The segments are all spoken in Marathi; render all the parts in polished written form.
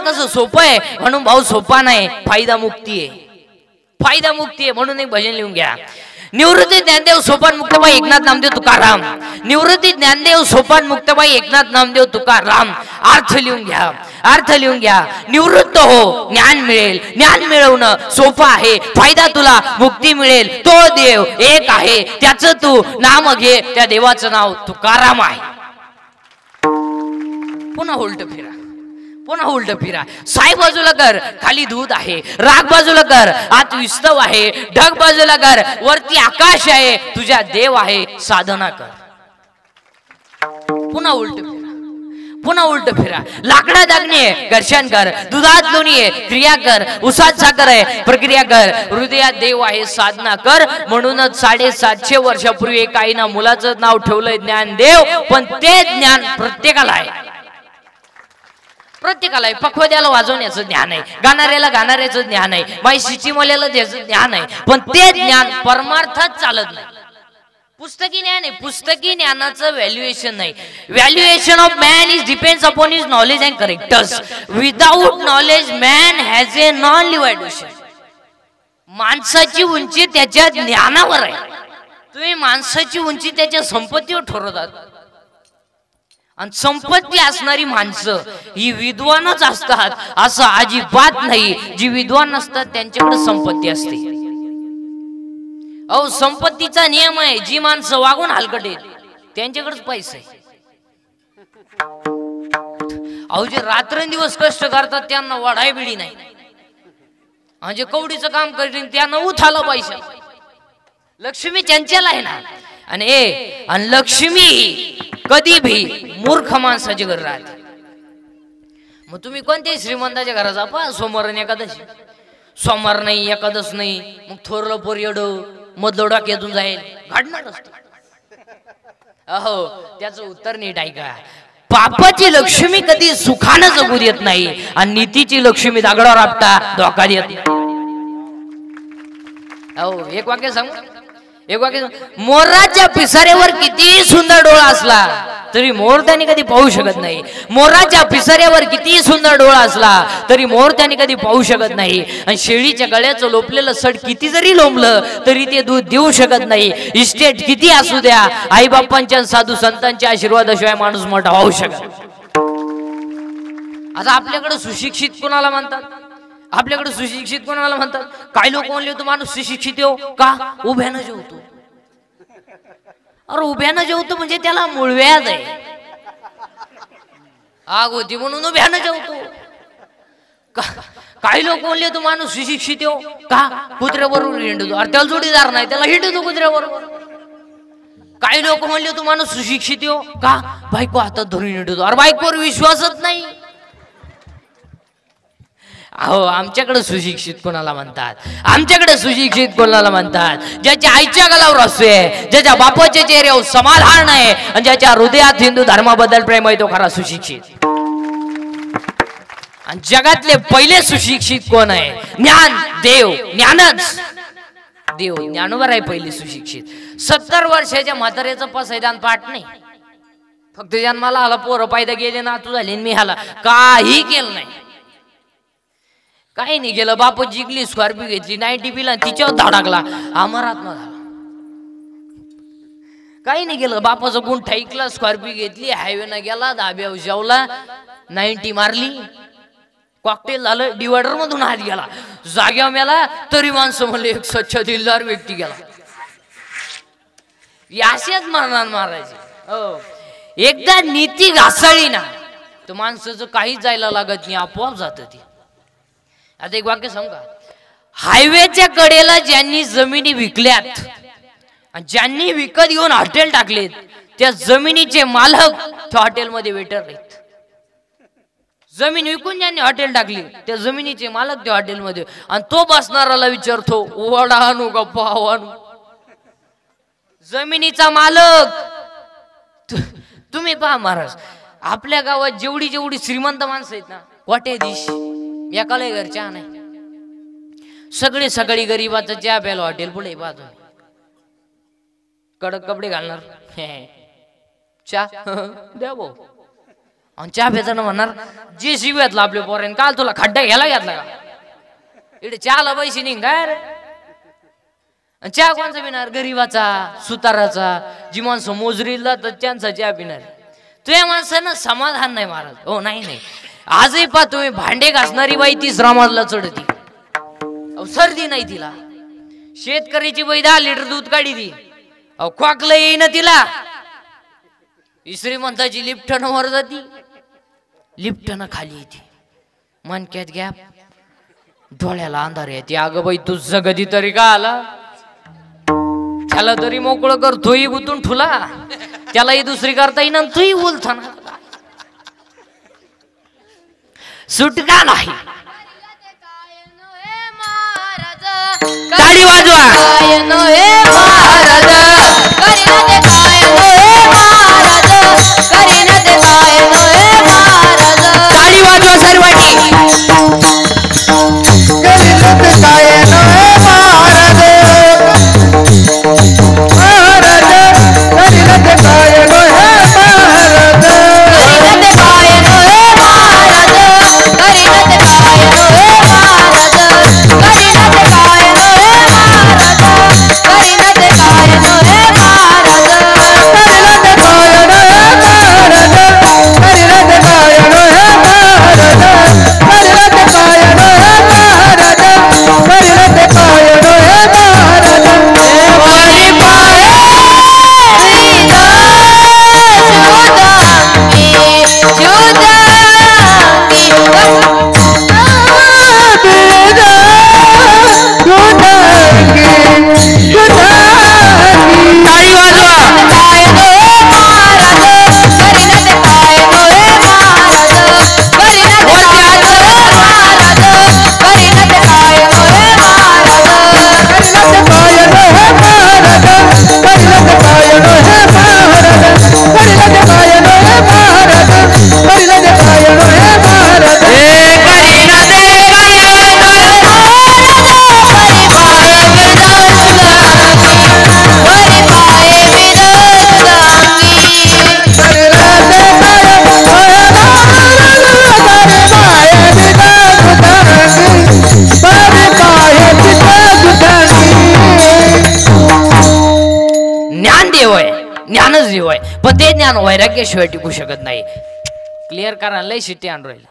कसं सोपं आहे म्हणून भाऊ सोपा नाही, फायदा मुक्ती आहे, फायदा मुक्ती आहे म्हणून एक भजन लिहून घ्या. निवृत्ती ज्ञानदेव सोपान मुक्तबाई एकनाथ नामदेव तुकाराम. निवृत्ती ज्ञानदेव सोपान मुक्तबाई एकनाथ नामदेव तुकाराम. अर्थ लिहून घ्या, अर्थ लिहून घ्या. निवृत्त हो, ज्ञान मिळेल. ज्ञान मिळवणं सोपं आहे, फायदा तुला मुक्ती मिळेल. तो देव एक आहे, त्याचं तू नाम घे, त्या देवाचं नाव तुकाराम आहे. पुन्हा उलट फिरा, पुन्हा उलट फिरा. साई बाजूला कर, खाली दूध आहे. राग बाजूला कर, आत विस्तव आहे. ढग बाजूला कर, वरती आकाश आहे. तुझ्या देव आहे, साधना कर. पुन्हा उलट फिरा, पुन्हा उलट फिरा. लाकडात अग्नी आहे, घर्षण कर. दुधात लोणी आहे, क्रिया कर. उसात साखर आहे, प्रक्रिया कर. हृदयात देव आहे, साधना कर. म्हणूनच 750 वर्षापूर्वी एका आईनं मुलाचं नाव ठेवलंय ज्ञानदेव. पण ते ज्ञान प्रत्येकाला आहे, प्रत्येकाला. पखवाद्याला वाजवण्याचं ज्ञान आहे, गाणाऱ्याला गाणाऱ्याचं ज्ञान आहे, माई सिटीमल्याला त्याचं ज्ञान आहे. पण ते ज्ञान परमार्थात चालत नाही. पुस्तकी ज्ञान आहे, पुस्तकी ज्ञानाचं व्हॅल्युएशन नाही. Valuation of man is depends upon his knowledge and characters. Without knowledge man has a non valuation. माणसाची उंची त्याच्या ज्ञानावर आहे. तुम्ही माणसाची उंची त्याच्या संपत्तीवर ठरवतात. आणि संपत्ती असणारी माणसं ही विद्वानच असतात असं अजिबात नाही. जी विद्वान नसतात त्यांच्याकडे संपत्ती असते. अहो, संपत्तीचा नियम आहे, जी माणसं वागून हलकट आहेत त्यांच्याकडेच पैसे. अहो, जे रात्रंदिवस कष्ट करतात त्यांना वढाय बिडी नाही. म्हणजे कवडीचं काम करतील त्यांना उठाला पैसा. लक्ष्मी त्यांच्याला आहे ना. आणि लक्ष्मी कधी भी मूर्ख माणसाचे घर राहते. मग तुम्ही कोणत्याही श्रीमंताच्या घरात जा, पहा सोमवार आणि एकादशी. सोमवार नाही, एकादश नाही, मग थोरलं पोर येडं मधलं डोक्यातून जाईल, घडणार असत. अहो, त्याचं उत्तर नीट ऐका. पापाची लक्ष्मी कधी सुखानं जगू देत नाही आणि नीतीची लक्ष्मी दगडावर आपटा धोका देत नाही. अहो, एक वाक्य सांगू, एक वाक्य. मोराच्या पिसाऱ्यावर किती सुंदर डोळा असला तरी मोर त्याने कधी पाहू शकत नाही. मोराच्या पिसाऱ्यावर किती सुंदर डोळा असला तरी मोर त्याने कधी पाहू शकत नाही. आणि शेळीच्या गळ्याचं लोपलेलं सड किती जरी लोंबलं तरी ते दूध देऊ शकत नाही. इस्टेट किती असू द्या, आई बाप्पांच्या साधू संतांच्या आशीर्वादाशिवाय माणूस मोठा होऊ शकत. आता आपल्याकडे सुशिक्षित कोणाला म्हणतात? आपल्याकडे सुशिक्षित कोणाला म्हणतात? काही लोक म्हणले तो माणूस सुशिक्षित हो का? उभ्यानं जेवतो. अरे उभ्यानं जेवतो म्हणजे त्याला मूळव्याध आहे, आग होती म्हणून उभ्यानं जेवतो. काही लोक म्हणले तो माणूस सुशिक्षित हो का? कुत्र्याबरोबर हिंडतो. अरे त्याला जोडीदार नाही, त्याला हिंडतो कुत्र्याबरोबर. काही लोक म्हणले तो माणूस सुशिक्षित हो का? बायको हातात धरून हिंडतो. अरे बायकोवर विश्वासच नाही. अहो, आमच्याकडे सुशिक्षित कोणाला म्हणतात? आमच्याकडे सुशिक्षित कोणाला म्हणतात? ज्याच्या आईच्या गलावर असते, ज्याच्या बापाच्या चेहऱ्यावर समाधान आहे आणि ज्याच्या हृदयात हिंदू धर्माबद्दल प्रेम आहे तो खरा सुशिक्षित. आणि जगातले पहिले सुशिक्षित कोण आहे? ज्ञान देव. ज्ञानच देव, ज्ञानवर आहे पहिले सुशिक्षित. 70 वर्षाच्या म्हाताऱ्याचं पसैदान पाठ नाही. फक्त जन्माला आला, पोरं पैदा गेले, नातू झाले, मी हाला काही केलं नाही, काही नाही गेलं. बाप जिंकली, स्कॉर्पिओ घेतली, 90 पिला, तिच्यावर धडकला, अमरात्मा झाला. काही नाही गेलं. बापाचं गुण ठैकला, स्कॉर्पिओ घेतली, हायवे न गेला, धाब्यावर जेवला, 90 मारली, कॉकटेल झालं, डिवायडर मधून हात गेला, जाग्यावर मेला. तरी माणसं म्हणले एक स्वच्छ दिलदार व्यक्ती गेला. अशाच मरणार मारायचे. हो, एकदा नीती घासळी ना तर माणसाचं काहीच जायला लागत नाही, आपोआप जात ती. आता एक वाक्य सांगू का? हायवेच्या कडेला ज्यांनी जमिनी विकल्यात आणि ज्यांनी विकत घेऊन हॉटेल टाकलेत त्या जमिनीचे मालक त्या हॉटेलमध्ये वेटर आहेत. जमीन विकून ज्यांनी हॉटेल टाकली त्या जमिनीचे मालक त्या हॉटेलमध्ये. आणि तो बसणाराला विचारतो, वडा आणू का पाव आणू? जमिनीचा मालक. तुम्ही पहा महाराज, आपल्या गावात जेवढी जेवढी श्रीमंत माणसं आहेत ना, कोट्याधीश, एकाला घर चहा नाही. सगळे सकाळी गरीबाचा चहा प्यायला हॉटेल पुढे बाजू, कडक कपडे घालणार, चहा द्या भाऊ. आणि चहा पेताना म्हणणार जे शिव्यातला आपल्या पोराने काल तुला खड्डा घ्यायला घेतला का इकडे चहाला पैसे नाही काय रे चहा कोणचा पिणार गरीबाचा सुताराचा जी माणसं मोजरीला तर त्यांचा चहा पिणार तुझ्या माणसानं समाधान नाही महाराज हो नाही आजही पा तुम्ही भांडे घासणारी बाई ती श्रमाला चढती सर्दी नाही तिला शेतकऱ्याची बाई 10 लिटर दूध काढी ती खोकलं येईन तिला श्रीमंताची लिफ्टन वर जाती लिफ्टन खाली येते मनक्यात गॅप डोळ्याला अंधार येते अगं बाई तुझं कधी तरी का आला त्याला तरी मोकळं कर तोही गुतून ठुला त्यालाही दुसरी करता येईन तूही बोलता ना सुटका नाही ताडी वाजवा ताडी वाजवा सर्वांनी ज्ञानच देव आहे पण ते ज्ञान वैराग्याशिवाय टिकू शकत नाही क्लिअर करा लय शिट्टी आणून राहिलं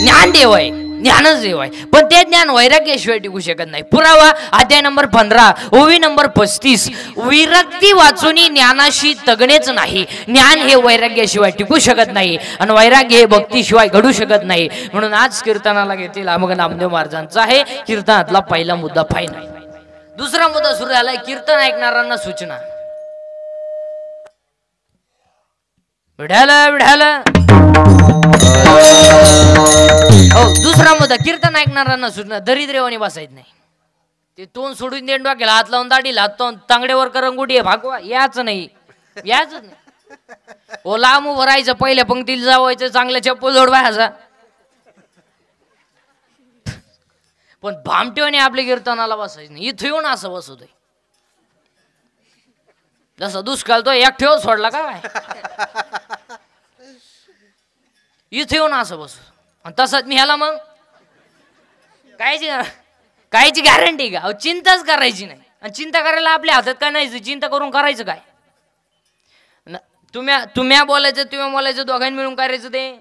ज्ञान देव आहे ज्ञानच देव आहे पण ते ज्ञान वैराग्याशिवाय टिकू शकत नाही पुरावा अध्याय नंबर 15 ओवी नंबर 35 विरक्ती वाचूनी ज्ञानाशी तगणेच नाही ज्ञान हे वैराग्याशिवाय टिकू शकत नाही आणि वैराग्य हे भक्तीशिवाय घडू शकत नाही म्हणून आज कीर्तनाला घेतील मग नामदेव महाराजांचा आहे कीर्तनातला पहिला मुद्दा फायनल दुसरा मुद्दा सुरू झालाय कीर्तन ऐकणाऱ्यांना सूचना विढाला हो दुसरा मुद्दा कीर्तन ऐकणाऱ्यांना सूचना दरिद्रेवानी बसायचं नाही ते तोंड सोडून देऊन डोक्याला हात लावून दाढीला हात लावून तांगड्यावर करंगुटी भागवा याच नाही ओ लांब उभं राहायचं पहिल्या पंक्तीला जावायचं चांगल्या चप्पल जोडवायचा पण भामटेवाने आपल्या कीर्तनाला बसायचं नाही इथं येऊन असं बसवतोय जसं दुष्काळ तो एक ठेव सोडला काय इथे येऊन असं बसू आणि तसंच मी ह्याला मग कायची गॅरंटी का चिंताच करायची नाही आणि चिंता करायला आपल्या हातात काय नाही चिंता करून करायचं काय तुम्ही बोलायचं दोघांनी मिळून करायचं ते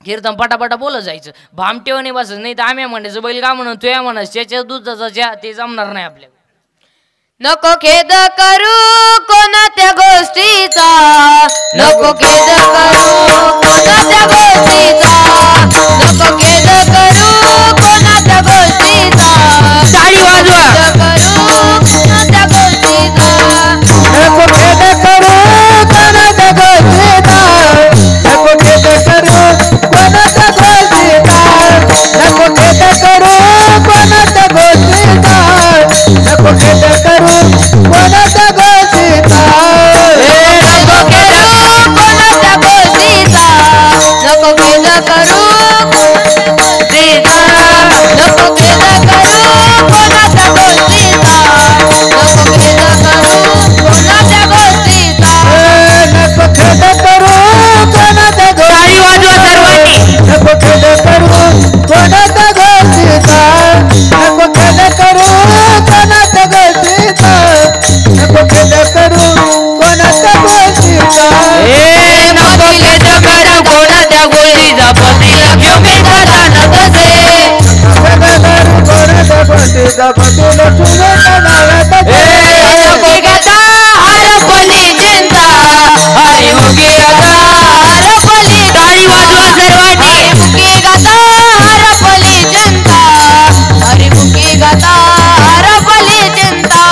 कीर्तन पटापटा बोलत जायचं भामटेवाने बसायचं नाही तर आम्ही म्हणायचं बैल का म्हणून तुया म्हणायचं त्याच्या दुधाचा ते जमणार नाही आपल्याला नको खेद करू कोणत्या गोष्टीचा नको खेद करू कोणत्या गोष्टीचा नको खेद करू कोणत्या गोष्टीचा टाळी वाजवा करू कोणत्या गोष्टीचा नको खेद करू कोणत्या गोष्टीचा नको खेद करू कोणत्या गोष्टीचा नको खेद करू कोणत्या गोष्टीचा नको खेद करू कोणत्या गोष्टीचा नको खेद कोणत्या गोष्टीचा नको जगतील सुनेच्या जाळ्यात मुकी गदा हरपली चिंता हरिमुखी गदा हरपली टाळी वाजवा सर्वांनी मुकी गदा हरपली चिंता हरिमुखी गदा हरपली चिंता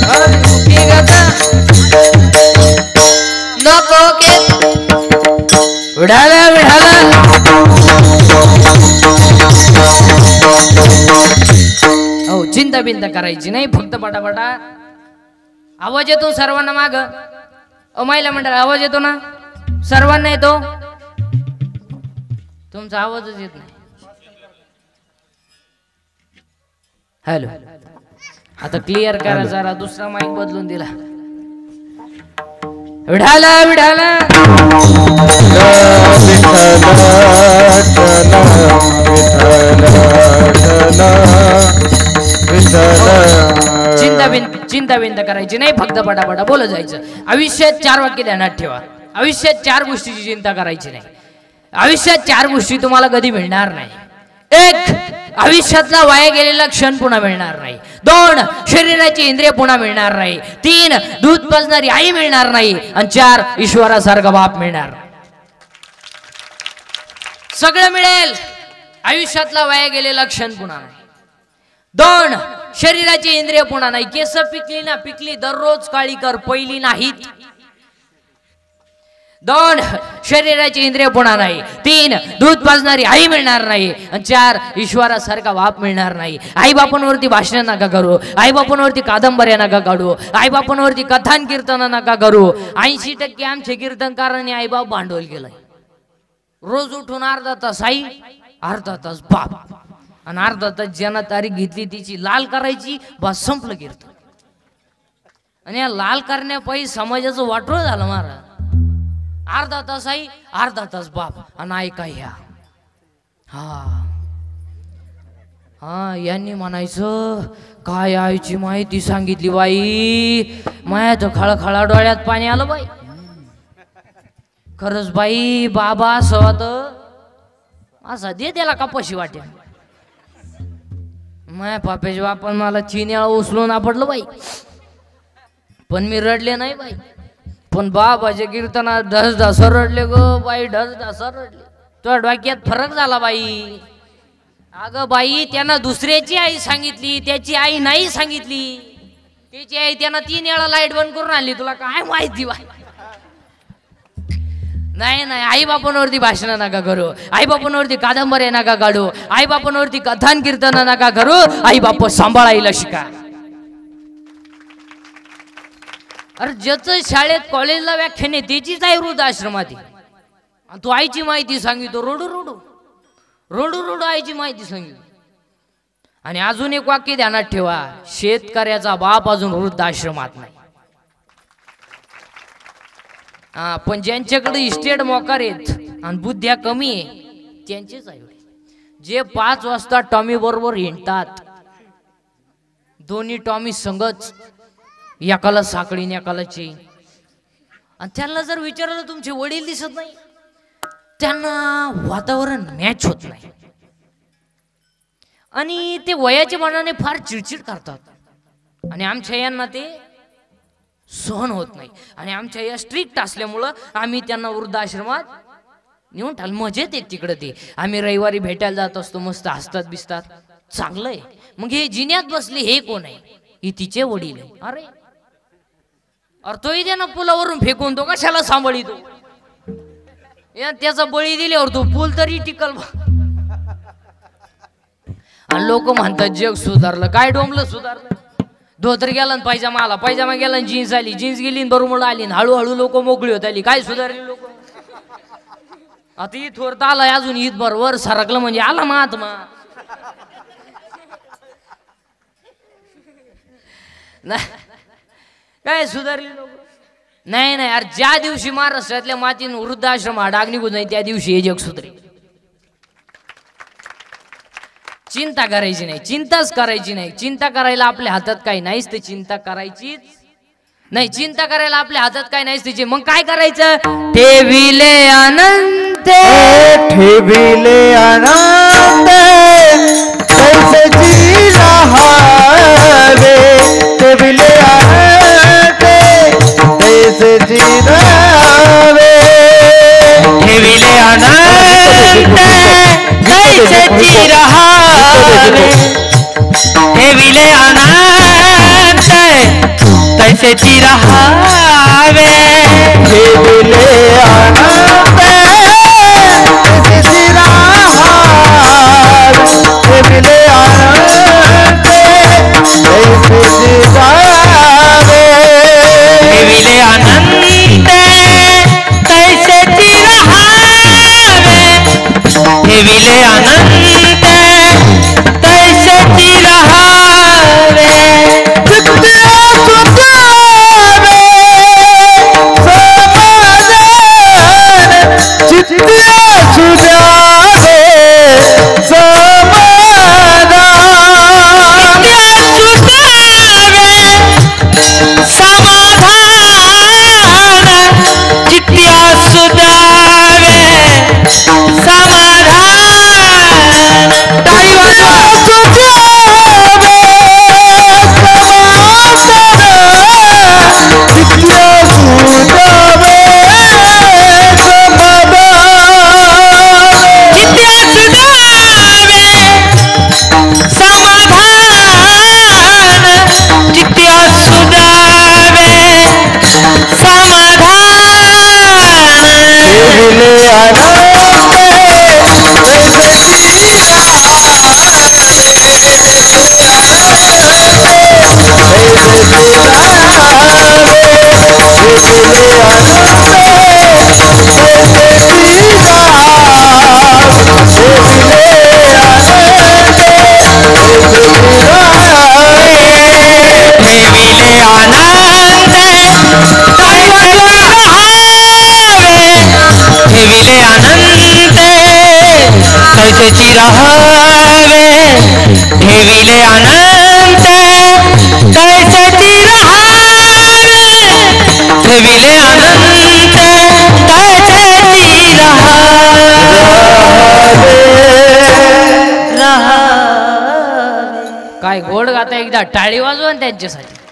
हरिमुखी गदा नको के विढाला विढाला हो चिंता बिंता करायची नाही फक्त पटापटा आवाज येतो सर्वांना माग महिला मंडळ आवाज येतो ना सर्वांना येतो तुमचा आवाजच येत नाही हॅलो आता क्लिअर करा जरा दुसरा माईक बदलून दिला विढाला विढाला चिंता बिंता करायची नाही फक्त पटापटा बोलत जायचं आयुष्यात 4 वाक्य ध्यानात ठेवा आयुष्यात 4 गोष्टीची चिंता करायची नाही आयुष्यात 4 गोष्टी तुम्हाला कधी मिळणार नाही 1 आयुष्यातला वाया गेलेला क्षण पुन्हा मिळणार नाही 2 शरीराची इंद्रिय पुन्हा मिळणार नाही 3 दूध पाजणारी आई मिळणार नाही आणि 4 ईश्वरासारखा बाप मिळणार सगळं मिळेल आयुष्यातला वाया गेलेला क्षण पुन्हा नाही 2 शरीराची इंद्रिय पुन्हा नाही केस पिकली ना पिकली दररोज काळी कर पहिली नाहीत 2 शरीराची इंद्रिय पुन्हा नाही 3 दूध पाजणारी आई मिळणार नाही आणि 4 ईश्वरासारखा बाप मिळणार नाही आई बापांवरती भाषण नका करू आई बापांवरती कादंबऱ्या नका काढू आई बापांवरती कथान कीर्तन नका करू 80% आमचे कीर्तनकारांनी आई बाप भांडवल केलंय रोज उठून अर्धा तास आई अर्धा तास बाप आणि अर्धा तास ज्यांना तारीख घेतली तिची लाल करायची बस संपलं कीर्तन आणि या लाल करण्यापायी समाजाचं वाटोळ झालं महाराज अर्धा तास आई अर्धा तास बाप आणि ऐका ह्या हा यांनी म्हणायचं काय आईची माहिती सांगितली बाई माया तर खळखळा डोळ्यात पाणी आलं बाई खरंच बाई बाबा असं असा दे त्याला कपाशी वाट्या माया पापेश बापन मला चिन्याळ उचलून आपडलं बाई पण मी रडले नाही बाई पण बाबाच्या कीर्तनात ढस रडले ग बाई ढस रडले तुझ्या डोक्यात फरक झाला बाई अगं बाई त्यानं दुसऱ्याची आई सांगितली त्याची आई नाही सांगितली त्याची आई त्यानं 3 वेळा लाईट बंद करून आणली तुला काय माहिती बाई नाही नाही आई बापांवरती भाषण नका करू आई बापांवरती कादंबऱ्या नका काढू आई बापांवरती कथान कीर्तन नका करू आई बाप सांभाळायला शिका अरे ज्याचं शाळेत कॉलेजला व्याख्यान आहे त्याचीच आहे वृद्धाश्रमात तू आईची माहिती सांगितो रोडू रोडू रोडू रोडू आईची माहिती सांगितो आणि अजून एक वाक्य ध्यानात ठेवा शेतकऱ्याचा बाप अजून वृद्धाश्रमात नाही पण ज्यांच्याकडे इस्टेट मोकार आहेत आणि बुद्ध्या कमी आहे त्यांचेच आहे जे 5 वाजता टॉमी बरोबर हिंडतात दोन्ही टॉमी संगच एकाला साखळी एकाला चेन आणि त्यांना जर विचारलं तुमचे वडील दिसत नाही त्यांना वातावरण मॅच होत नाही आणि ते वयाच्या मानाने फार चिडचिड करतात आणि आमच्या यांना ते सहन होत नाही आणि आमच्या या स्ट्रिक्ट असल्यामुळं आम्ही त्यांना वृद्धाश्रमात नेऊन टाल मजेत येत तिकडे ते आम्ही रविवारी भेटायला जात असतो मस्त हसतात बिसतात चांगलं आहे मग हे जिन्यात बसले हे कोण आहे ही तिचे वडील आहे अरे तोही त्यानं पुलावरून फेकून तो कशाला सांभाळितो त्याचा बळी दिल्यावर तो पूल तरी टिकल आणि लोक म्हणतात जग सुधारलं काय डोंबलं सुधारलं धोतर गेला पायजामा गेला जीन्स आली जीन्स गेली बरोबर आली हळूहळू लोक मोकळी होत आली काय सुधारली लोक आता ईद थोरत आलाय अजून ईद वर सरकलं म्हणजे आला महात्मा काय सुधारली लोक नाही नाही यार ज्या दिवशी महाराष्ट्रातल्या मातीन वृद्धाश्रम डाग निघून नाही त्या दिवशी हे जग सुधरेल चिंता करायची नाही चिंताच करायची नाही चिंता करायला आपल्या हातात काही नाहीच ते चिंता करायचीच नाही चिंता करायला आपल्या हातात काय नाही तिची मग काय करायचं ठेविले अनंत ठेविले अनंत तैसेची रहावे ठेविले अनंत तैसेची रहावे ठेविले अनंत तैसेची रहावे ठेविले अनंत तैसेची रहावे ठेविले अनंत तैसेची रहावे ठेविले अनंत तैसेची रहावे ठेविले अनंत तैसेची रहावे ठेविले अनंत तैसेची रहावे तैसेची रहावे ठेविले अनंत तैसेची रहावे ठेविले अनंत तैसेची रहावे काय गोड गाता एकदा टाळी वाजवा त्यांच्यासाठी